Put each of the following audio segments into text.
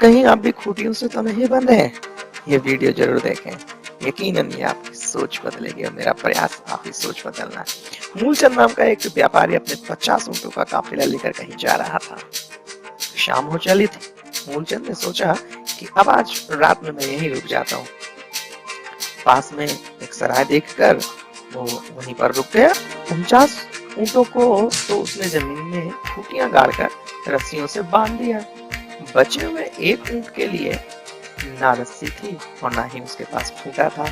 कहीं आप भी खूंटियों से तो नहीं बंधे हैं? ये वीडियो जरूर देखें, यकीनन ये आपकी सोच बदलेगी और मेरा प्रयास आपकी सोच बदलना है। मूलचंद नाम का एक व्यापारी अपने 50 ऊँटों का काफिला लेकर कहीं जा रहा था। शाम हो चली थी। मूलचंद ने सोचा कि अब आज रात में मैं यहीं रुक जाता हूँ। पास में एक सराय देखकर वो वहीं पर रुक गया। 50 ऊँटों को तो उसने जमीन में खूंटियां गाड़कर रस्सियों से बांध दिया। बचे हुए एक ऊँट के लिए ना रस्सी थी और ना ही उसके पास खूंटा था।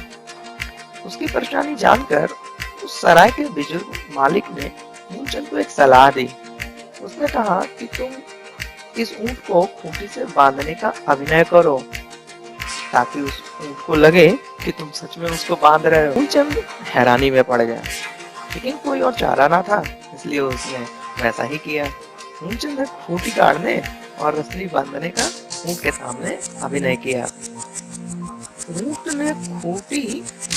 उसकी परेशानी जानकर उस सराय के बुजुर्ग मालिक ने मूलचंद को एक सलाह दी। उसने कहा कि तुम इस ऊँट को खूंटी से बांधने का अभिनय करो ताकि उस ऊँट को लगे कि तुम सच में उसको बांध रहे हो। मूलचंद हैरानी में पड़ गया, लेकिन कोई और चारा ना था, इसलिए उसने वैसा ही किया। मूलचंद ने खूंटी गाड़ने और रस्सी बांधने का ऊँट के सामने अभिनय किया। ऊँट ने खूंटी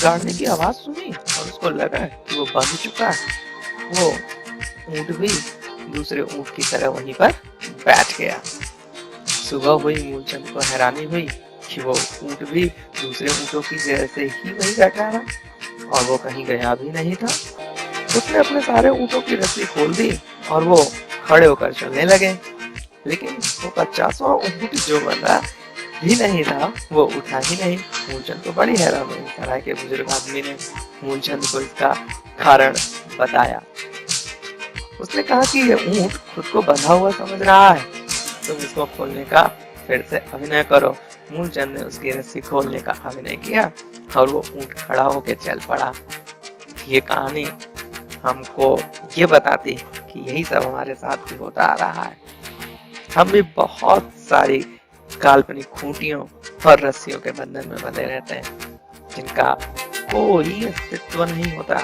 गाड़ने की आवाज सुनी और उसको लगा कि वो बंध चुका है। वो ऊँट भी दूसरे ऊँट की तरह वहीं पर बैठ गया। सुबह हुई, मूलचंद को हैरानी हुई कि वो ऊँट भी दूसरे ऊँटों की जैसे ही वहीं बैठा था और वो कहीं गया भी नहीं था। उसने अपने सारे ऊँटों की रस्सी खोल दी और वो खड़े होकर चलने लगे, लेकिन वो 50वां ऊँट जो बंधा भी नहीं था वो उठा ही नहीं। मूलचंद को बड़ी हैरान हुई। सराय के बुजुर्ग आदमी ने मूलचंद को इसका कारण बताया। उसने कहा कि ये ऊँट खुद को बंधा हुआ समझ रहा है, तुम इसको खोलने का फिर से अभिनय करो। मूलचंद ने उसकी रस्सी खोलने का अभिनय किया और वो ऊँट खड़ा होकर चल पड़ा। ये कहानी हमको ये बताती है कि यही सब हमारे साथ भी होता आ रहा है। हम भी बहुत सारी काल्पनिक खूंटियों और रस्सियों के बंधन में बंधे रहते हैं, जिनका कोई अस्तित्व नहीं होता।